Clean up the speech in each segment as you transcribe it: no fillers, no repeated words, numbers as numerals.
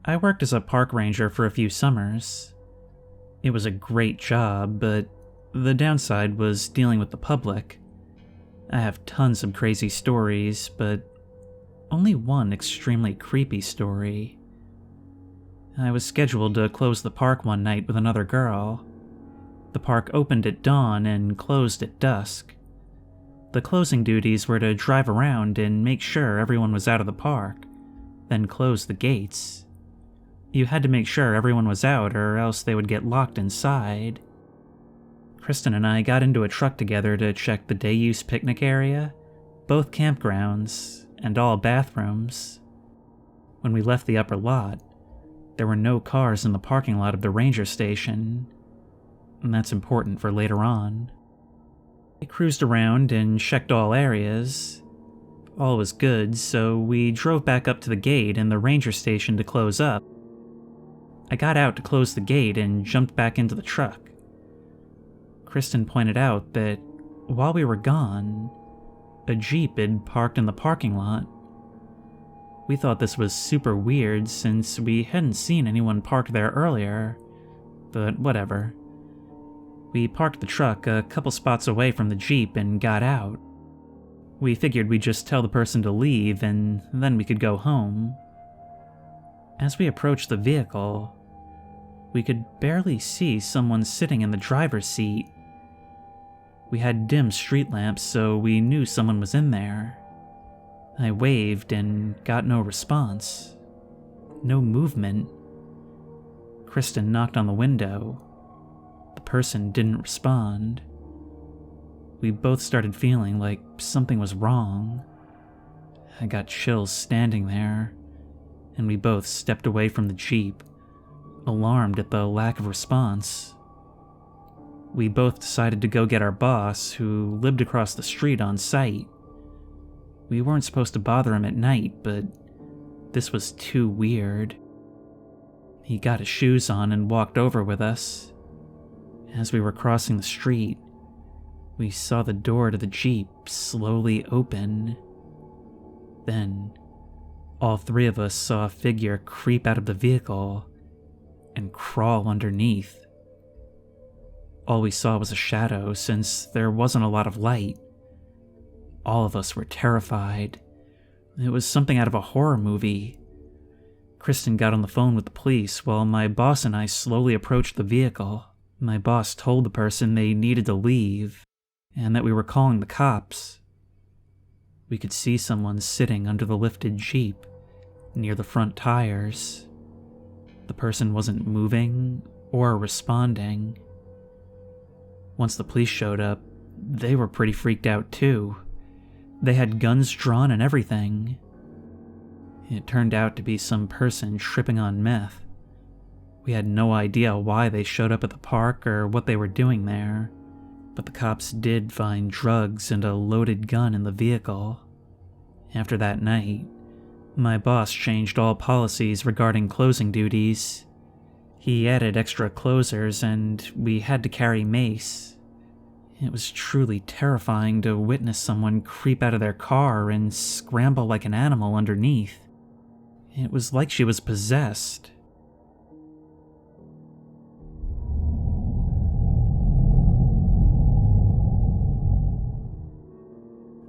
I worked as a park ranger for a few summers. It was a great job, but the downside was dealing with the public. I have tons of crazy stories, but only one extremely creepy story. I was scheduled to close the park one night with another girl. The park opened at dawn and closed at dusk. The closing duties were to drive around and make sure everyone was out of the park, then close the gates. You had to make sure everyone was out or else they would get locked inside. Kristen and I got into a truck together to check the day-use picnic area, both campgrounds, and all bathrooms. When we left the upper lot, there were no cars in the parking lot of the ranger station, and that's important for later on. We cruised around and checked all areas. All was good, so we drove back up to the gate in the ranger station to close up. I got out to close the gate and jumped back into the truck. Kristen pointed out that while we were gone, a Jeep had parked in the parking lot. We thought this was super weird since we hadn't seen anyone parked there earlier, but whatever. We parked the truck a couple spots away from the Jeep and got out. We figured we'd just tell the person to leave and then we could go home. As we approached the vehicle, we could barely see someone sitting in the driver's seat. We had dim street lamps, so we knew someone was in there. I waved and got no response. No movement. Kristen knocked on the window. The person didn't respond. We both started feeling like something was wrong. I got chills standing there, and we both stepped away from the Jeep, alarmed at the lack of response. We both decided to go get our boss, who lived across the street on site. We weren't supposed to bother him at night, but this was too weird. He got his shoes on and walked over with us. As we were crossing the street, we saw the door to the Jeep slowly open. Then, all three of us saw a figure creep out of the vehicle and crawl underneath. All we saw was a shadow since there wasn't a lot of light. All of us were terrified. It was something out of a horror movie. Kristen got on the phone with the police while my boss and I slowly approached the vehicle. My boss told the person they needed to leave and that we were calling the cops. We could see someone sitting under the lifted Jeep near the front tires. The person wasn't moving or responding. Once the police showed up, they were pretty freaked out too. They had guns drawn and everything. It turned out to be some person tripping on meth. We had no idea why they showed up at the park or what they were doing there, but the cops did find drugs and a loaded gun in the vehicle. After that night, my boss changed all policies regarding closing duties. He added extra closers and we had to carry mace. It was truly terrifying to witness someone creep out of their car and scramble like an animal underneath. It was like she was possessed.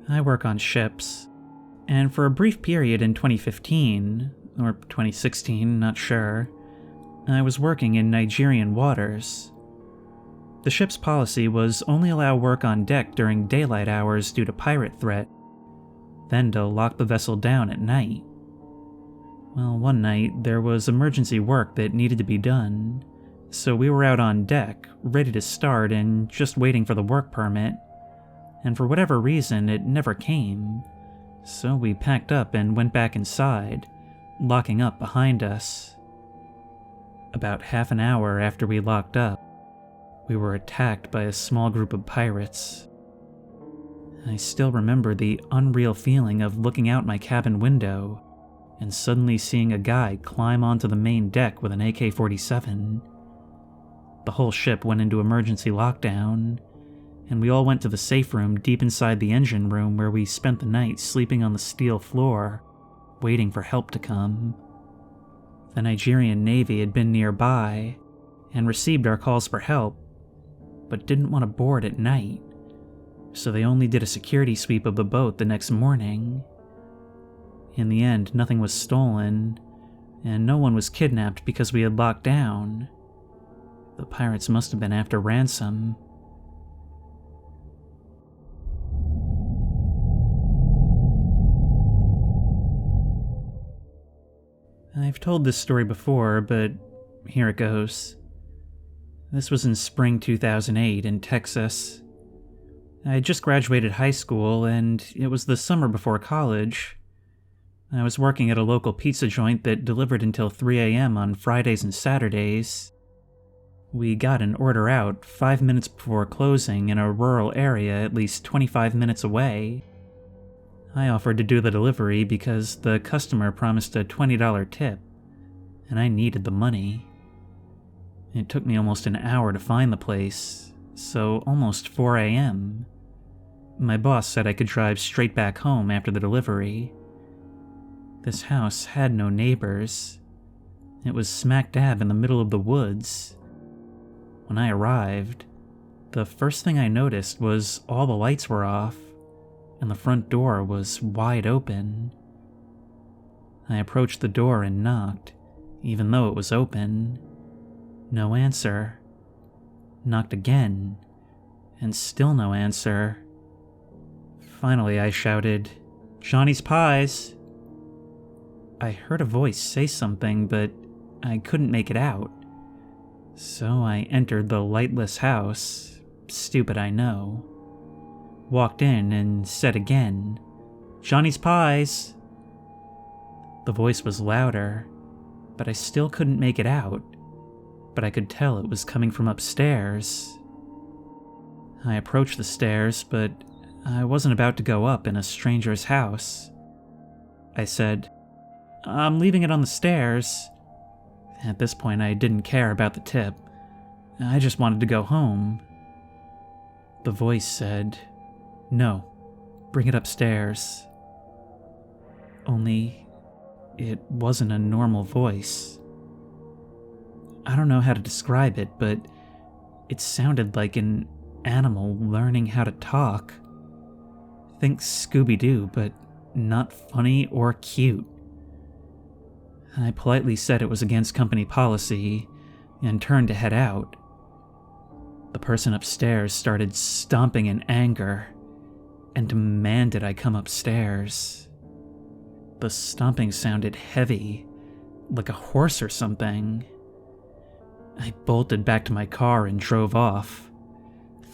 I work on ships, and for a brief period in 2015, or 2016, not sure, I was working in Nigerian waters. The ship's policy was only allow work on deck during daylight hours due to pirate threat, then to lock the vessel down at night. Well, one night there was emergency work that needed to be done, so we were out on deck, ready to start and just waiting for the work permit, and for whatever reason it never came, so we packed up and went back inside, locking up behind us. About half an hour after we locked up, we were attacked by a small group of pirates. I still remember the unreal feeling of looking out my cabin window and suddenly seeing a guy climb onto the main deck with an AK-47. The whole ship went into emergency lockdown, and we all went to the safe room deep inside the engine room where we spent the night sleeping on the steel floor, waiting for help to come. The Nigerian Navy had been nearby and received our calls for help, but didn't want to board at night, so they only did a security sweep of the boat the next morning. In the end, nothing was stolen, and no one was kidnapped because we had locked down. The pirates must have been after ransom. I've told this story before, but here it goes. This was in spring 2008 in Texas. I had just graduated high school, and it was the summer before college. I was working at a local pizza joint that delivered until 3 a.m. on Fridays and Saturdays. We got an order out 5 minutes before closing in a rural area at least 25 minutes away. I offered to do the delivery because the customer promised a $20 tip, and I needed the money. It took me almost an hour to find the place, so almost 4 a.m. My boss said I could drive straight back home after the delivery. This house had no neighbors. It was smack dab in the middle of the woods. When I arrived, the first thing I noticed was all the lights were off, and the front door was wide open. I approached the door and knocked, even though it was open. No answer. Knocked again, and still no answer. Finally, I shouted, "Johnny's Pies!" I heard a voice say something, but I couldn't make it out. So I entered the lightless house, stupid I know. Walked in and said again, "Johnny's Pies!" The voice was louder, but I still couldn't make it out. But I could tell it was coming from upstairs. I approached the stairs, but I wasn't about to go up in a stranger's house. I said, "I'm leaving it on the stairs." At this point, I didn't care about the tip. I just wanted to go home. The voice said, "No, bring it upstairs." Only, it wasn't a normal voice. I don't know how to describe it, but it sounded like an animal learning how to talk. Think Scooby-Doo, but not funny or cute. I politely said it was against company policy and turned to head out. The person upstairs started stomping in anger and demanded I come upstairs. The stomping sounded heavy, like a horse or something. I bolted back to my car and drove off.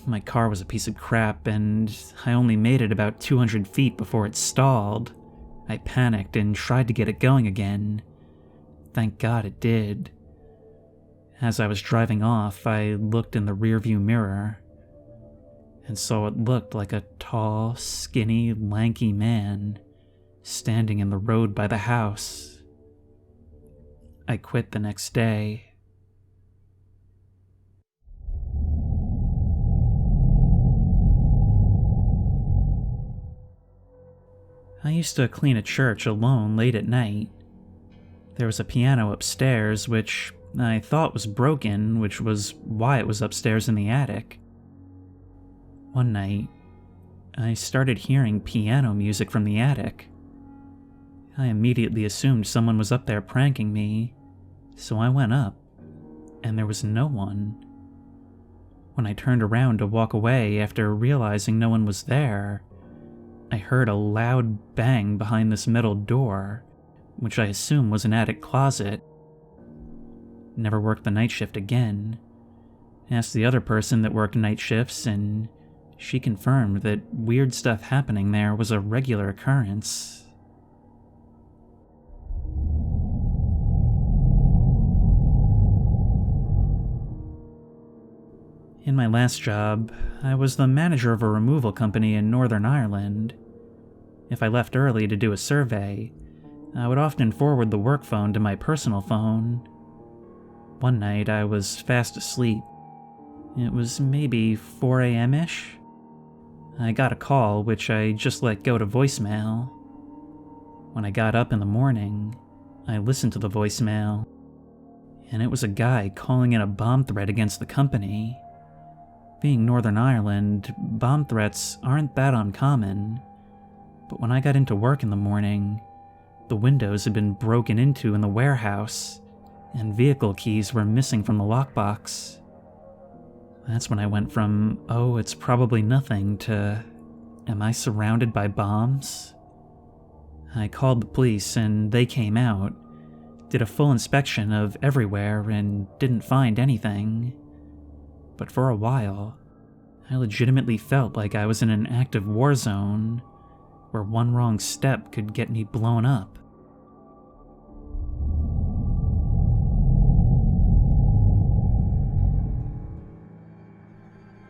My car was a piece of crap, and I only made it about 200 feet before it stalled. I panicked and tried to get it going again. Thank God it did. As I was driving off, I looked in the rearview mirror and saw what looked like a tall, skinny, lanky man standing in the road by the house. I quit the next day. I used to clean a church alone late at night. There was a piano upstairs, which I thought was broken, which was why it was upstairs in the attic. One night, I started hearing piano music from the attic. I immediately assumed someone was up there pranking me, so I went up, and there was no one. When I turned around to walk away after realizing no one was there, I heard a loud bang behind this metal door, which I assume was an attic closet. Never worked the night shift again. Asked the other person that worked night shifts, and she confirmed that weird stuff happening there was a regular occurrence. In my last job, I was the manager of a removal company in Northern Ireland. If I left early to do a survey, I would often forward the work phone to my personal phone. One night, I was fast asleep. It was maybe 4 a.m.-ish. I got a call, which I just let go to voicemail. When I got up in the morning, I listened to the voicemail and it was a guy calling in a bomb threat against the company. Being Northern Ireland, bomb threats aren't that uncommon, but when I got into work in the morning, the windows had been broken into in the warehouse, and vehicle keys were missing from the lockbox. That's when I went from, oh, it's probably nothing, to, am I surrounded by bombs? I called the police and they came out, did a full inspection of everywhere and didn't find anything. But for a while, I legitimately felt like I was in an active war zone, where one wrong step could get me blown up.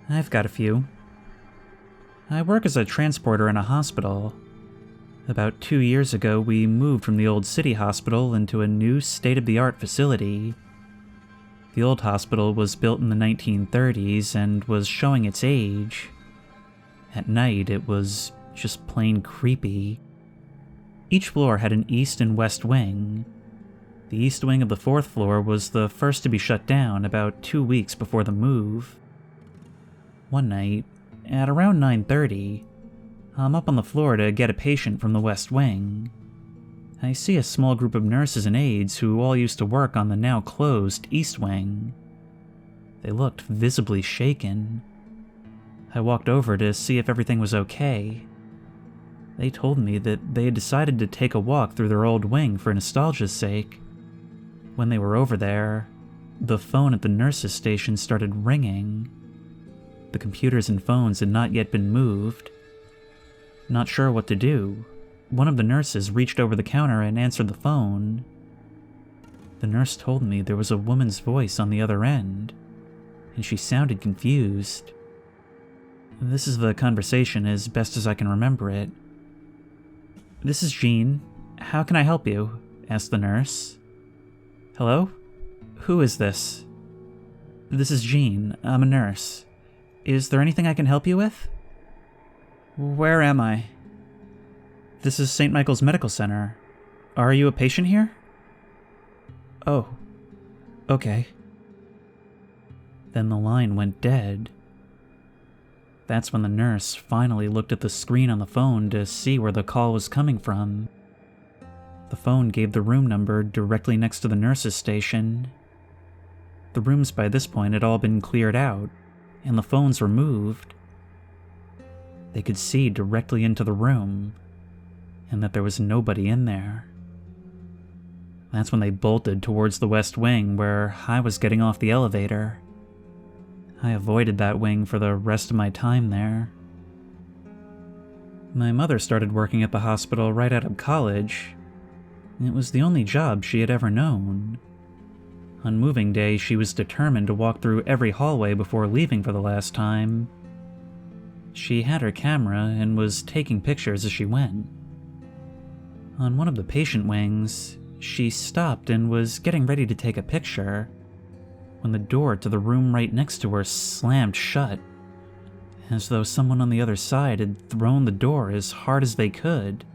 I've got a few. I work as a transporter in a hospital. About 2 years ago, we moved from the old city hospital into a new state-of-the-art facility. The old hospital was built in the 1930s and was showing its age. At night, it was just plain creepy. Each floor had an east and west wing. The east wing of the 4th floor was the first to be shut down about 2 weeks before the move. One night, at around 9:30, I'm up on the floor to get a patient from the west wing. I see a small group of nurses and aides who all used to work on the now closed east wing. They looked visibly shaken. I walked over to see if everything was okay. They told me that they had decided to take a walk through their old wing for nostalgia's sake. When they were over there, the phone at the nurses' station started ringing. The computers and phones had not yet been moved. Not sure what to do, one of the nurses reached over the counter and answered the phone. The nurse told me there was a woman's voice on the other end, and she sounded confused. This is the conversation as best as I can remember it. "This is Jean. How can I help you?" asked the nurse. "Hello? Who is this?" "This is Jean. I'm a nurse. Is there anything I can help you with?" "Where am I?" "This is St. Michael's Medical Center. Are you a patient here?" "Oh, okay." Then the line went dead. That's when the nurse finally looked at the screen on the phone to see where the call was coming from. The phone gave the room number directly next to the nurse's station. The rooms by this point had all been cleared out, and the phones were moved. They could see directly into the room, and that there was nobody in there. That's when they bolted towards the west wing where I was getting off the elevator. I avoided that wing for the rest of my time there. My mother started working at the hospital right out of college. It was the only job she had ever known. On moving day, she was determined to walk through every hallway before leaving for the last time. She had her camera and was taking pictures as she went. On one of the patient wings, she stopped and was getting ready to take a picture when the door to the room right next to her slammed shut, as though someone on the other side had thrown the door as hard as they could.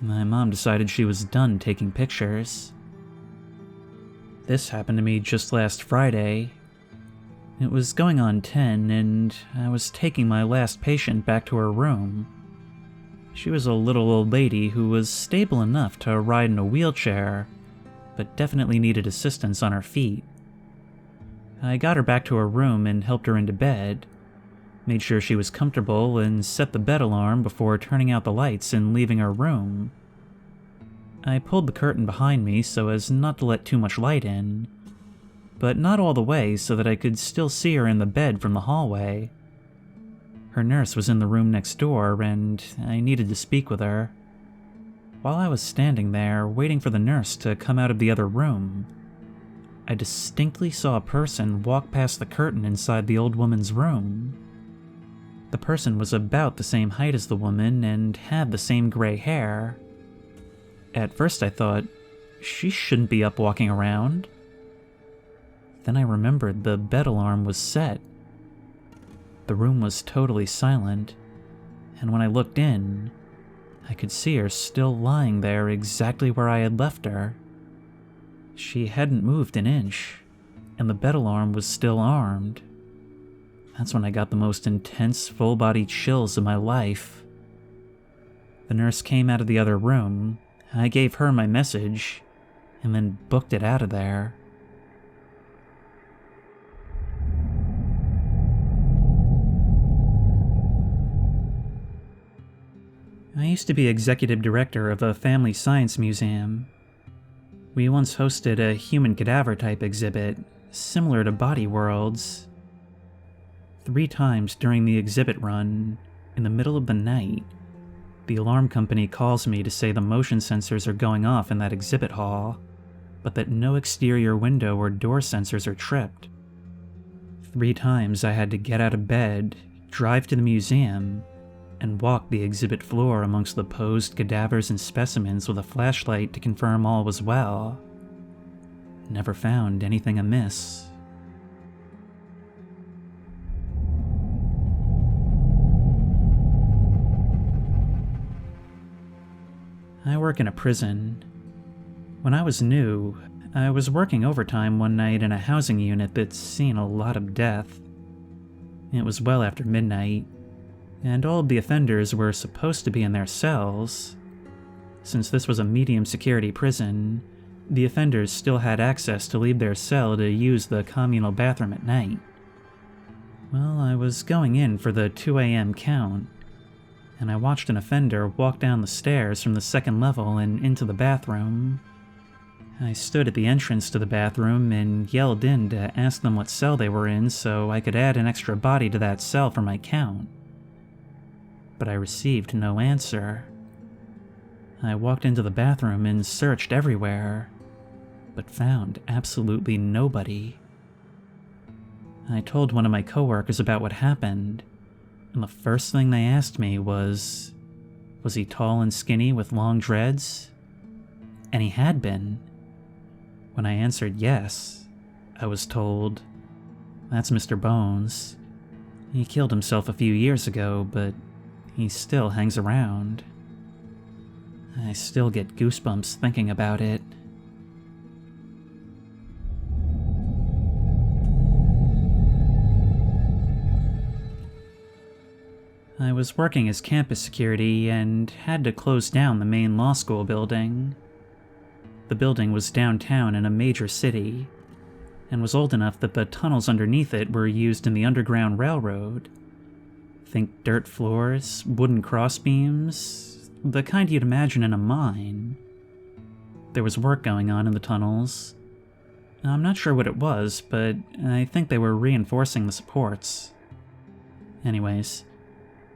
My mom decided she was done taking pictures. This happened to me just last Friday. It was going on 10, and I was taking my last patient back to her room. She was a little old lady who was stable enough to ride in a wheelchair, but definitely needed assistance on her feet. I got her back to her room and helped her into bed, made sure she was comfortable, and set the bed alarm before turning out the lights and leaving her room. I pulled the curtain behind me so as not to let too much light in, but not all the way so that I could still see her in the bed from the hallway. Her nurse was in the room next door, and I needed to speak with her. While I was standing there, waiting for the nurse to come out of the other room, I distinctly saw a person walk past the curtain inside the old woman's room. The person was about the same height as the woman and had the same gray hair. At first I thought, she shouldn't be up walking around. Then I remembered the bed alarm was set. The room was totally silent, and when I looked in, I could see her still lying there exactly where I had left her. She hadn't moved an inch, and the bed alarm was still armed. That's when I got the most intense full-body chills of my life. The nurse came out of the other room, I gave her my message, and then booked it out of there. I used to be executive director of a family science museum. We once hosted a human cadaver type exhibit, similar to Body Worlds. 3 times during the exhibit run, in the middle of the night, the alarm company calls me to say the motion sensors are going off in that exhibit hall, but that no exterior window or door sensors are tripped. 3 times I had to get out of bed, drive to the museum, and walk the exhibit floor amongst the posed cadavers and specimens with a flashlight to confirm all was well. Never found anything amiss. I work in a prison. When I was new, I was working overtime one night in a housing unit that's seen a lot of death. It was well after midnight, and all of the offenders were supposed to be in their cells. Since this was a medium security prison, the offenders still had access to leave their cell to use the communal bathroom at night. Well, I was going in for the 2 a.m. count, and I watched an offender walk down the stairs from the 2nd level and into the bathroom. I stood at the entrance to the bathroom and yelled in to ask them what cell they were in so I could add an extra body to that cell for my count. But I received no answer. I walked into the bathroom and searched everywhere, but found absolutely nobody. I told one of my coworkers about what happened, and the first thing they asked me was he tall and skinny with long dreads? And he had been. When I answered yes, I was told, "That's Mr. Bones. He killed himself a few years ago, but he still hangs around." I still get goosebumps thinking about it. I was working as campus security and had to close down the main law school building. The building was downtown in a major city, and was old enough that the tunnels underneath it were used in the Underground Railroad. Think dirt floors, wooden crossbeams, the kind you'd imagine in a mine. There was work going on in the tunnels. I'm not sure what it was, but I think they were reinforcing the supports. Anyways,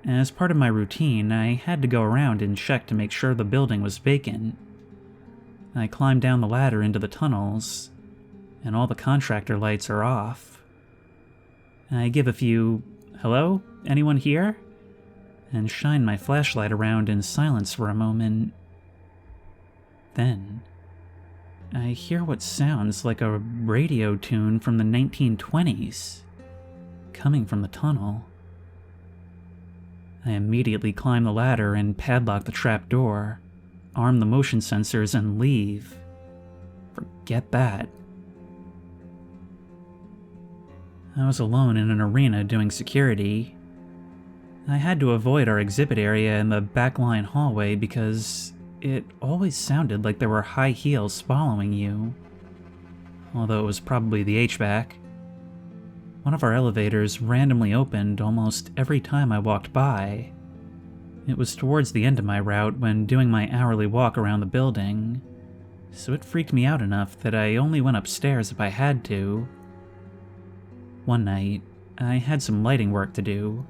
as part of my routine, I had to go around and check to make sure the building was vacant. I climbed down the ladder into the tunnels, and all the contractor lights are off. I give a few, "Hello? Anyone here?" and shine my flashlight around in silence for a moment. Then, I hear what sounds like a radio tune from the 1920s, coming from the tunnel. I immediately climb the ladder and padlock the trap door, arm the motion sensors, and leave. Forget that. I was alone in an arena doing security. I had to avoid our exhibit area in the backline hallway because it always sounded like there were high heels following you. Although it was probably the HVAC. One of our elevators randomly opened almost every time I walked by. It was towards the end of my route when doing my hourly walk around the building, so it freaked me out enough that I only went upstairs if I had to. One night, I had some lighting work to do,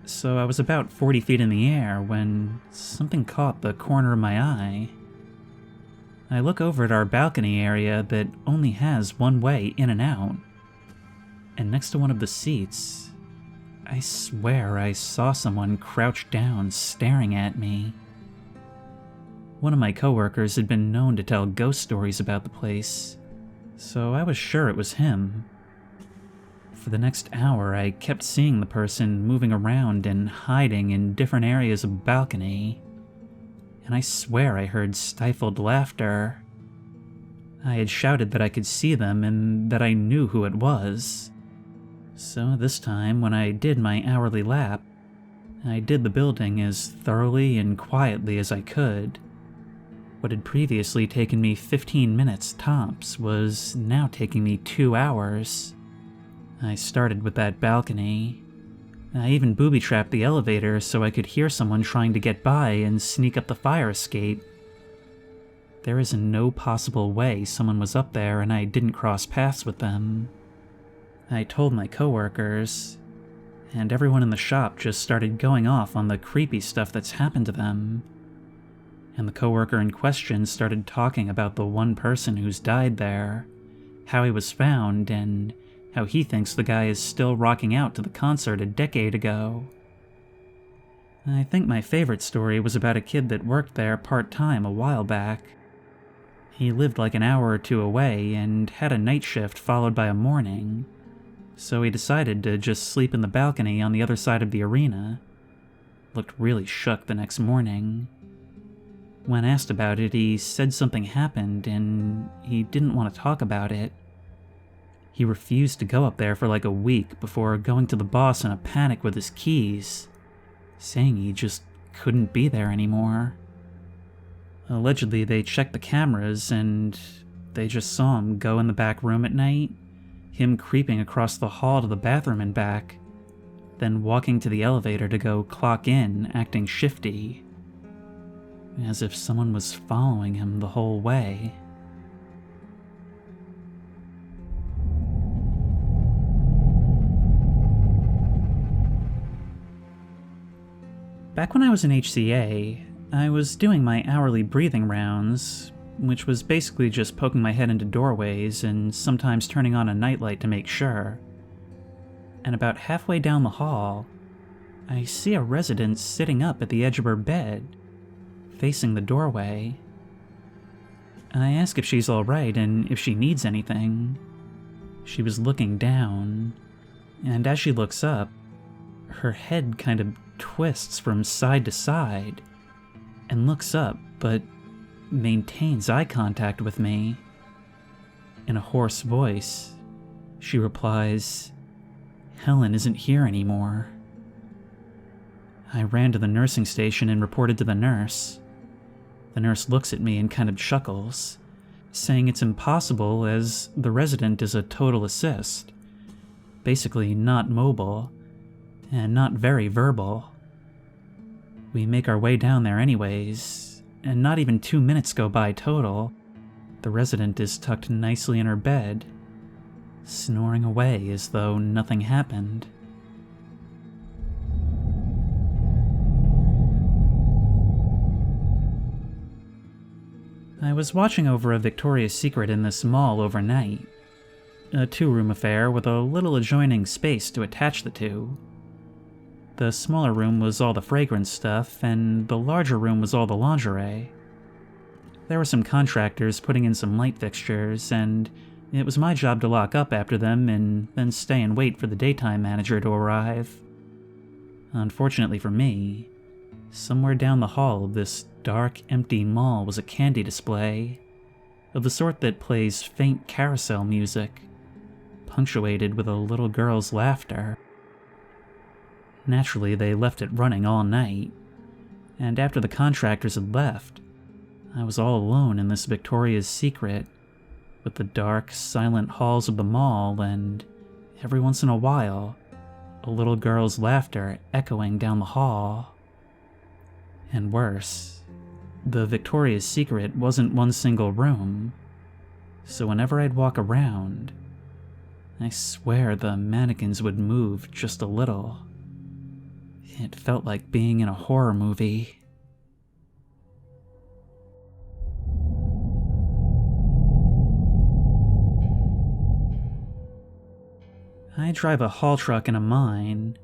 so I was about 40 feet in the air when something caught the corner of my eye. I look over at our balcony area that only has one way in and out, and next to one of the seats, I swear I saw someone crouched down staring at me. One of my coworkers had been known to tell ghost stories about the place, so I was sure it was him. For the next hour, I kept seeing the person moving around and hiding in different areas of the balcony, and I swear I heard stifled laughter. I had shouted that I could see them and that I knew who it was. So this time, when I did my hourly lap, I did the building as thoroughly and quietly as I could. What had previously taken me 15 minutes tops was now taking me 2 hours. I started with that balcony. I even booby-trapped the elevator so I could hear someone trying to get by and sneak up the fire escape. There is no possible way someone was up there and I didn't cross paths with them. I told my coworkers, and everyone in the shop just started going off on the creepy stuff that's happened to them. And the coworker in question started talking about the one person who's died there, how he was found, and how he thinks the guy is still rocking out to the concert a decade ago. I think my favorite story was about a kid that worked there part-time a while back. He lived like an hour or two away and had a night shift followed by a morning, so he decided to just sleep in the balcony on the other side of the arena. Looked really shook the next morning. When asked about it, he said something happened and he didn't want to talk about it. He refused to go up there for like a week before going to the boss in a panic with his keys, saying he just couldn't be there anymore. Allegedly, they checked the cameras and they just saw him go in the back room at night, him creeping across the hall to the bathroom and back, then walking to the elevator to go clock in, acting shifty, as if someone was following him the whole way. Back when I was in HCA, I was doing my hourly breathing rounds, which was basically just poking my head into doorways and sometimes turning on a nightlight to make sure. And about halfway down the hall, I see a resident sitting up at the edge of her bed, facing the doorway. I ask if she's alright and if she needs anything. She was looking down, and as she looks up, her head kind of twists from side to side, and looks up, but maintains eye contact with me. In a hoarse voice, she replies, "Helen isn't here anymore." I ran to the nursing station and reported to the nurse. The nurse looks at me and kind of chuckles, saying it's impossible as the resident is a total assist, basically not mobile, and not very verbal. We make our way down there anyways, and not even 2 minutes go by total. The resident is tucked nicely in her bed, snoring away as though nothing happened. I was watching over a Victoria's Secret in this mall overnight. A 2-room affair with a little adjoining space to attach the two. The smaller room was all the fragrance stuff, and the larger room was all the lingerie. There were some contractors putting in some light fixtures, and it was my job to lock up after them and then stay and wait for the daytime manager to arrive. Unfortunately for me, somewhere down the hall of this dark, empty mall was a candy display, of the sort that plays faint carousel music, punctuated with a little girl's laughter. Naturally, they left it running all night, and after the contractors had left, I was all alone in this Victoria's Secret, with the dark, silent halls of the mall and, every once in a while, a little girl's laughter echoing down the hall. And worse, the Victoria's Secret wasn't one single room, so whenever I'd walk around, I swear the mannequins would move just a little. It felt like being in a horror movie. I drive a haul truck in a mine.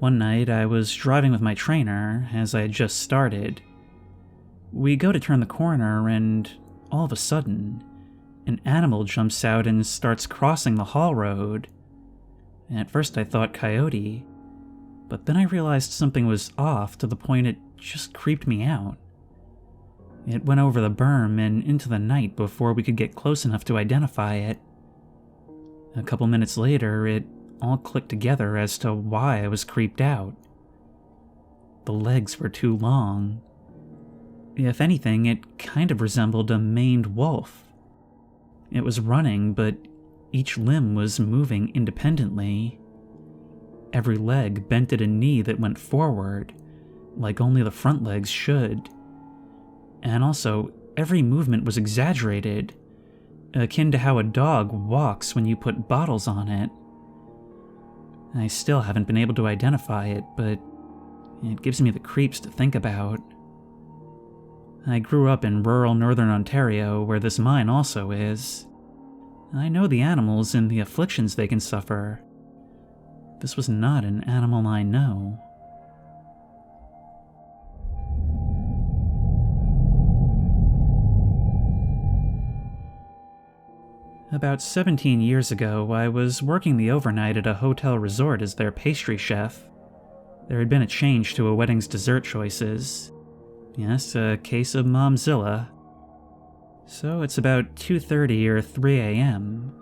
One night I was driving with my trainer as I had just started. We go to turn the corner and all of a sudden, an animal jumps out and starts crossing the haul road. At first I thought coyote, but then I realized something was off to the point it just creeped me out. It went over the berm and into the night before we could get close enough to identify it. A couple minutes later, it all clicked together as to why I was creeped out. The legs were too long. If anything, it kind of resembled a maned wolf. It was running, but each limb was moving independently. Every leg bent at a knee that went forward, like only the front legs should. And also, every movement was exaggerated, akin to how a dog walks when you put bottles on it. I still haven't been able to identify it, but it gives me the creeps to think about. I grew up in rural northern Ontario, where this mine also is. I know the animals and the afflictions they can suffer. This was not an animal I know. About 17 years ago, I was working the overnight at a hotel resort as their pastry chef. There had been a change to a wedding's dessert choices. Yes, a case of Momzilla. So it's about 2:30 or 3 a.m.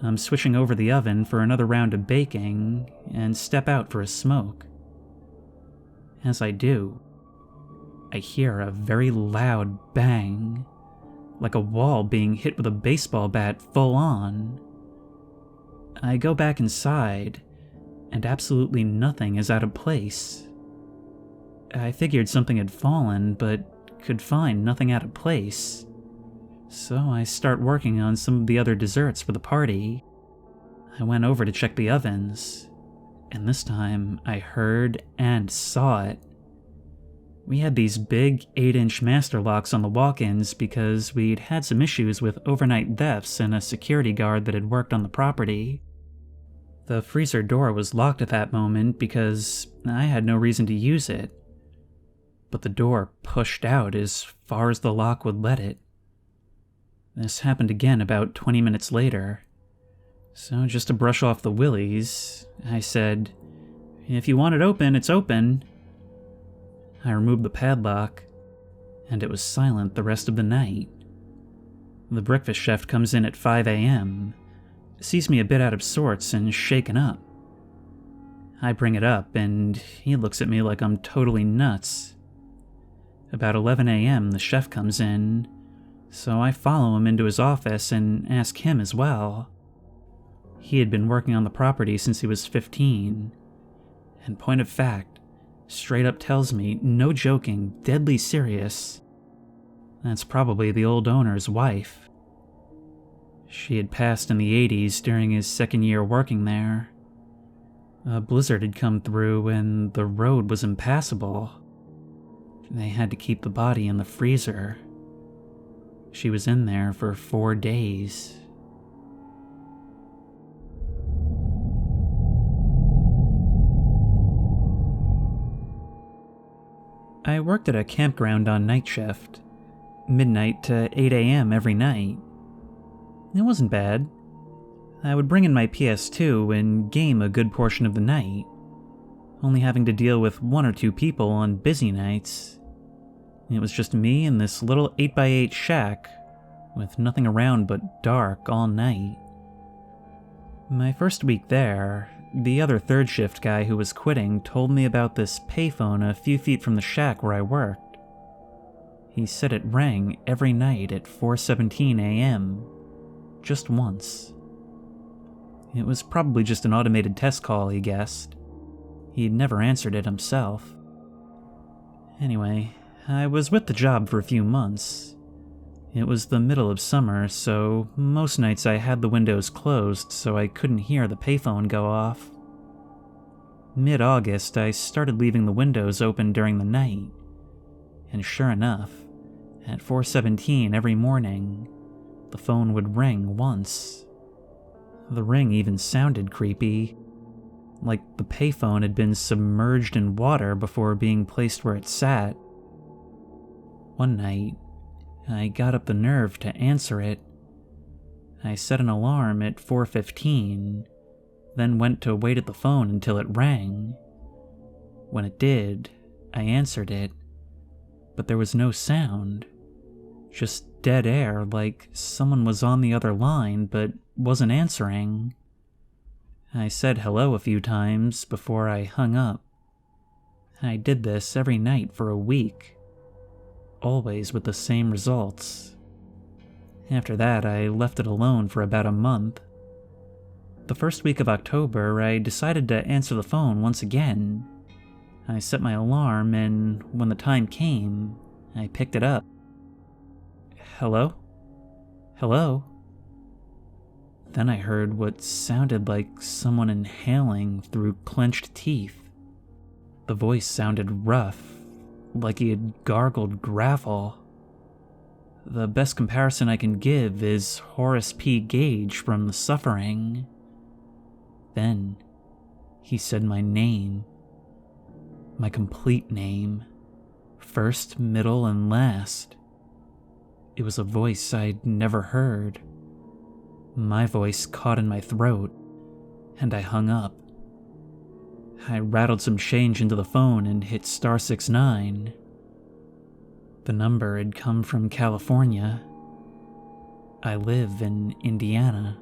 I'm switching over the oven for another round of baking and step out for a smoke. As I do, I hear a very loud bang, like a wall being hit with a baseball bat full on. I go back inside, and absolutely nothing is out of place. I figured something had fallen, but could find nothing out of place. So I start working on some of the other desserts for the party. I went over to check the ovens, and this time I heard and saw it. We had these big 8-inch master locks on the walk-ins because we'd had some issues with overnight thefts and a security guard that had worked on the property. The freezer door was locked at that moment because I had no reason to use it, but the door pushed out as far as the lock would let it. This happened again about 20 minutes later. So just to brush off the willies, I said, "If you want it open, it's open." I removed the padlock, and it was silent the rest of the night. The breakfast chef comes in at 5 a.m., sees me a bit out of sorts and shaken up. I bring it up, and he looks at me like I'm totally nuts. About 11 a.m., the chef comes in, so I follow him into his office and ask him as well. He had been working on the property since he was 15, and point of fact, straight up tells me, no joking, deadly serious, that's probably the old owner's wife. She had passed in the 80s during his second year working there. A blizzard had come through and the road was impassable. They had to keep the body in the freezer. She was in there for 4 days. I worked at a campground on night shift, midnight to 8 a.m. every night. It wasn't bad. I would bring in my PS2 and game a good portion of the night, only having to deal with 1 or 2 people on busy nights. It was just me in this little 8x8 shack, with nothing around but dark all night. My first week there, the other third shift guy who was quitting told me about this payphone a few feet from the shack where I worked. He said it rang every night at 4:17 a.m., just once. It was probably just an automated test call, he guessed. He'd never answered it himself. Anyway, I was with the job for a few months. It was the middle of summer, so most nights I had the windows closed so I couldn't hear the payphone go off. Mid-August, I started leaving the windows open during the night, and sure enough, at 4:17 every morning, the phone would ring once. The ring even sounded creepy, like the payphone had been submerged in water before being placed where it sat. One night, I got up the nerve to answer it. I set an alarm at 4:15, then went to wait at the phone until it rang. When it did, I answered it, but there was no sound. Just dead air, like someone was on the other line but wasn't answering. I said hello a few times before I hung up. I did this every night for a week, always with the same results. After that, I left it alone for about a month. The first week of October, I decided to answer the phone once again. I set my alarm, and when the time came, I picked it up. Hello? Hello? Then I heard what sounded like someone inhaling through clenched teeth. The voice sounded rough, like he had gargled gravel. The best comparison I can give is Horace P. Gage from The Suffering. Then, he said my name. My complete name. First, middle, and last. It was a voice I'd never heard. My voice caught in my throat, and I hung up. I rattled some change into the phone and hit *69. The number had come from California. I live in Indiana.